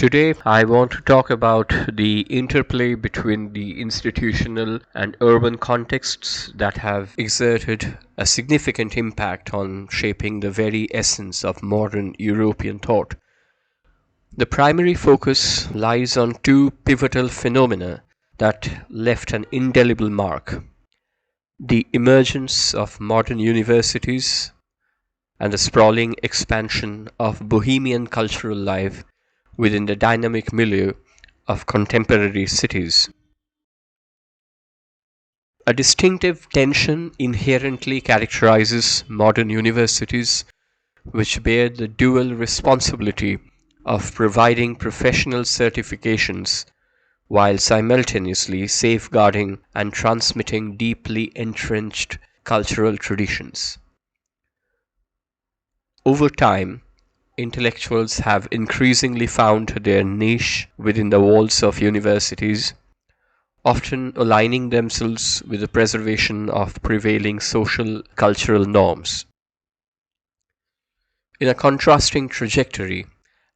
Today, I want to talk about the interplay between the institutional and urban contexts that have exerted a significant impact on shaping the very essence of modern European thought. The primary focus lies on two pivotal phenomena that left an indelible mark: the emergence of modern universities and the sprawling expansion of Bohemian cultural life within the dynamic milieu of contemporary cities. A distinctive tension inherently characterizes modern universities, which bear the dual responsibility of providing professional certifications while simultaneously safeguarding and transmitting deeply entrenched cultural traditions. Over time, intellectuals have increasingly found their niche within the walls of universities, often aligning themselves with the preservation of prevailing social cultural norms. In a contrasting trajectory,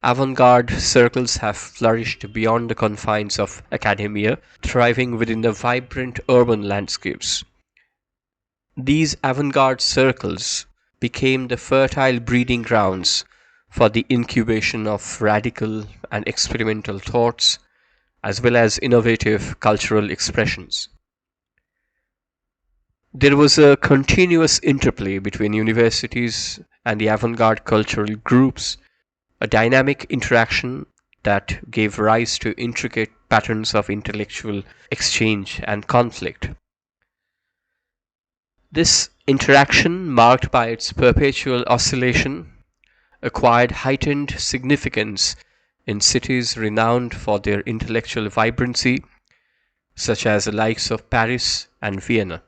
avant-garde circles have flourished beyond the confines of academia, thriving within the vibrant urban landscapes. These avant-garde circles became the fertile breeding grounds for the incubation of radical and experimental thoughts, as well as innovative cultural expressions. There was a continuous interplay between universities and the avant-garde cultural groups, a dynamic interaction that gave rise to intricate patterns of intellectual exchange and conflict. This interaction, marked by its perpetual oscillation, acquired heightened significance in cities renowned for their intellectual vibrancy, such as the likes of Paris and Vienna.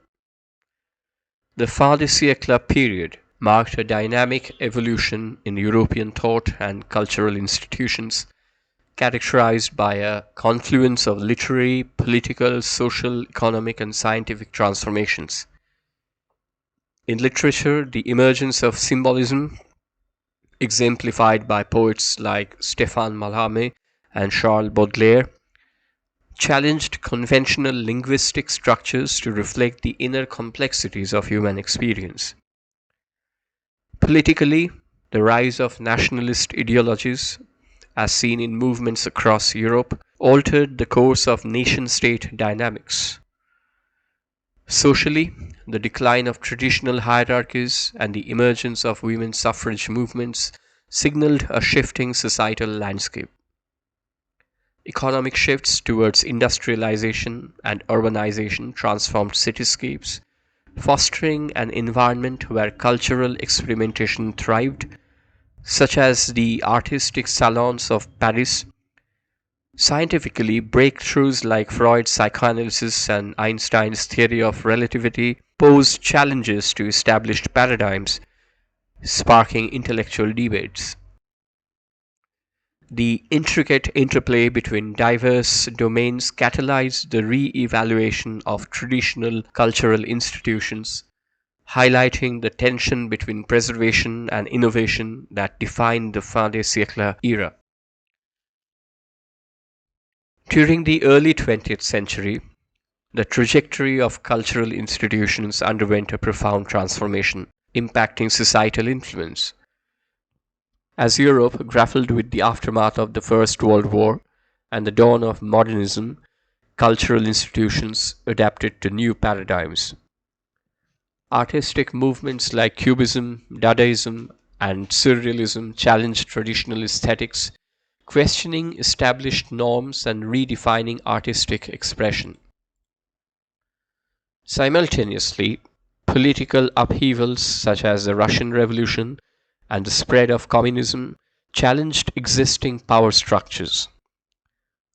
The fin de siècle period marked a dynamic evolution in European thought and cultural institutions, characterized by a confluence of literary, political, social, economic, and scientific transformations. In literature, the emergence of symbolism, exemplified by poets like Stéphane Mallarmé and Charles Baudelaire, challenged conventional linguistic structures to reflect the inner complexities of human experience. Politically, the rise of nationalist ideologies, as seen in movements across Europe, altered the course of nation-state dynamics. Socially, the decline of traditional hierarchies and the emergence of women's suffrage movements signaled a shifting societal landscape. Economic shifts towards industrialization and urbanization transformed cityscapes, fostering an environment where cultural experimentation thrived, such as the artistic salons of Paris. Scientifically, breakthroughs like Freud's psychoanalysis and Einstein's theory of relativity posed challenges to established paradigms, sparking intellectual debates. The intricate interplay between diverse domains catalyzed the re-evaluation of traditional cultural institutions, highlighting the tension between preservation and innovation that defined the fin de siècle era. During the early 20th century, the trajectory of cultural institutions underwent a profound transformation, impacting societal influence. As Europe grappled with the aftermath of the First World War and the dawn of modernism, cultural institutions adapted to new paradigms. Artistic movements like Cubism, Dadaism, and Surrealism challenged traditional aesthetics, questioning established norms and redefining artistic expression. Simultaneously, political upheavals such as the Russian Revolution and the spread of communism challenged existing power structures,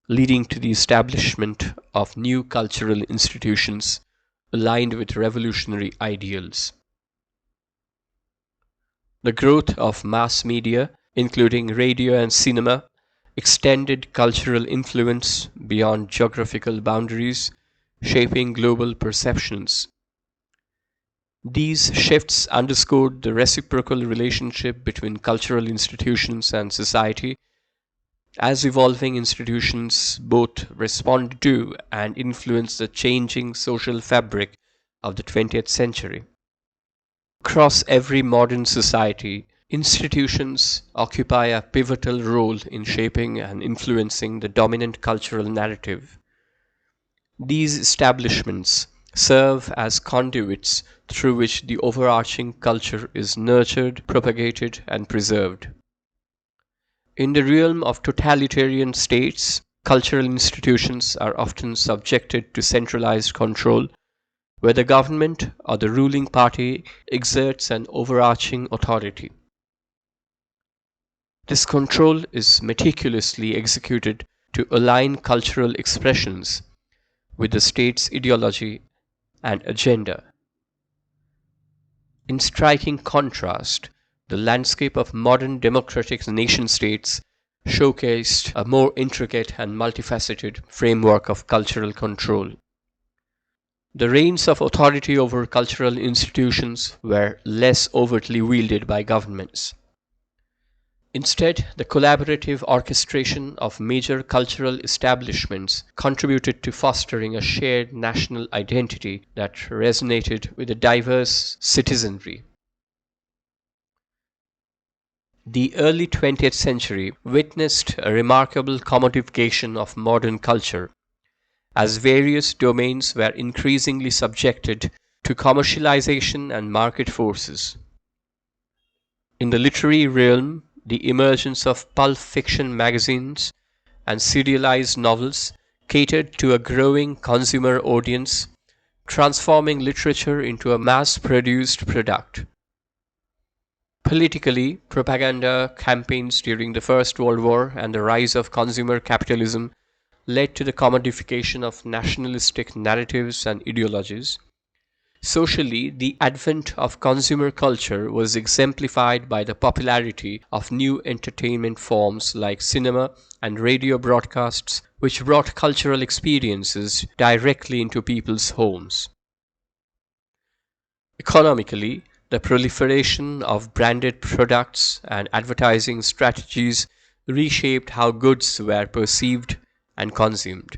leading to the establishment of new cultural institutions aligned with revolutionary ideals. The growth of mass media, including radio and cinema, extended cultural influence beyond geographical boundaries, shaping global perceptions. These shifts underscored the reciprocal relationship between cultural institutions and society, as evolving institutions both respond to and influence the changing social fabric of the 20th century. Across every modern society, institutions occupy a pivotal role in shaping and influencing the dominant cultural narrative. These establishments serve as conduits through which the overarching culture is nurtured, propagated, and preserved. In the realm of totalitarian states, cultural institutions are often subjected to centralized control, where the government or the ruling party exerts an overarching authority. This control is meticulously executed to align cultural expressions with the state's ideology and agenda. In striking contrast, the landscape of modern democratic nation-states showcased a more intricate and multifaceted framework of cultural control. The reins of authority over cultural institutions were less overtly wielded by governments. Instead, the collaborative orchestration of major cultural establishments contributed to fostering a shared national identity that resonated with a diverse citizenry. The early 20th century witnessed a remarkable commodification of modern culture, as various domains were increasingly subjected to commercialization and market forces. In the literary realm, the emergence of pulp fiction magazines and serialized novels catered to a growing consumer audience, transforming literature into a mass-produced product. Politically, propaganda campaigns during the First World War and the rise of consumer capitalism led to the commodification of nationalistic narratives and ideologies. Socially, the advent of consumer culture was exemplified by the popularity of new entertainment forms like cinema and radio broadcasts, which brought cultural experiences directly into people's homes. Economically, the proliferation of branded products and advertising strategies reshaped how goods were perceived and consumed.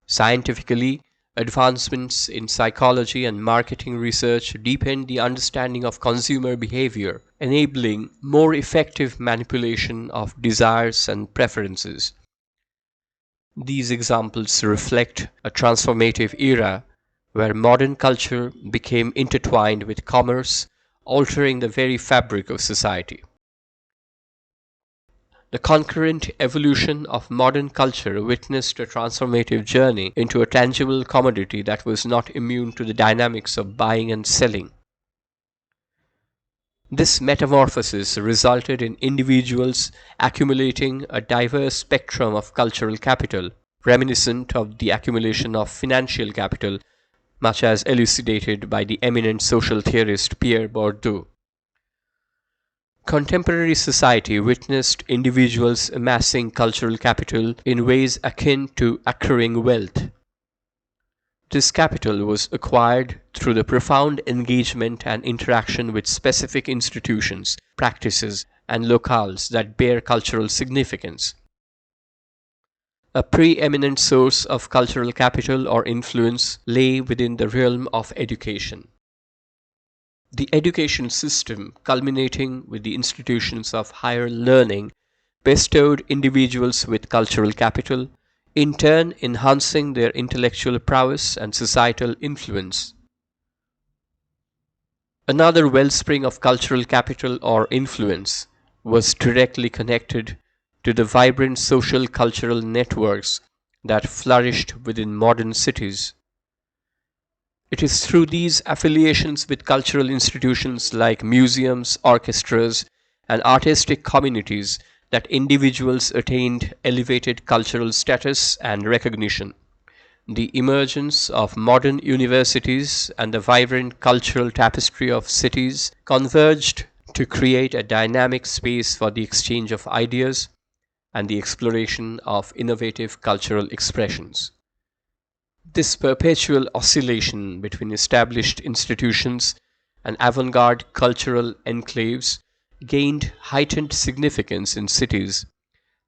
Scientifically, advancements in psychology and marketing research deepened the understanding of consumer behavior, enabling more effective manipulation of desires and preferences. These examples reflect a transformative era where modern culture became intertwined with commerce, altering the very fabric of society. The concurrent evolution of modern culture witnessed a transformative journey into a tangible commodity that was not immune to the dynamics of buying and selling. This metamorphosis resulted in individuals accumulating a diverse spectrum of cultural capital, reminiscent of the accumulation of financial capital, much as elucidated by the eminent social theorist Pierre Bourdieu. Contemporary society witnessed individuals amassing cultural capital in ways akin to accruing wealth. This capital was acquired through the profound engagement and interaction with specific institutions, practices, and locales that bear cultural significance. A preeminent source of cultural capital or influence lay within the realm of education. The education system, culminating with the institutions of higher learning, bestowed individuals with cultural capital, in turn enhancing their intellectual prowess and societal influence. Another wellspring of cultural capital or influence was directly connected to the vibrant social cultural networks that flourished within modern cities. It is through these affiliations with cultural institutions like museums, orchestras, and artistic communities that individuals attained elevated cultural status and recognition. The emergence of modern universities and the vibrant cultural tapestry of cities converged to create a dynamic space for the exchange of ideas and the exploration of innovative cultural expressions. This perpetual oscillation between established institutions and avant-garde cultural enclaves gained heightened significance in cities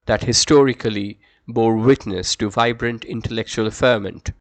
that historically bore witness to vibrant intellectual ferment.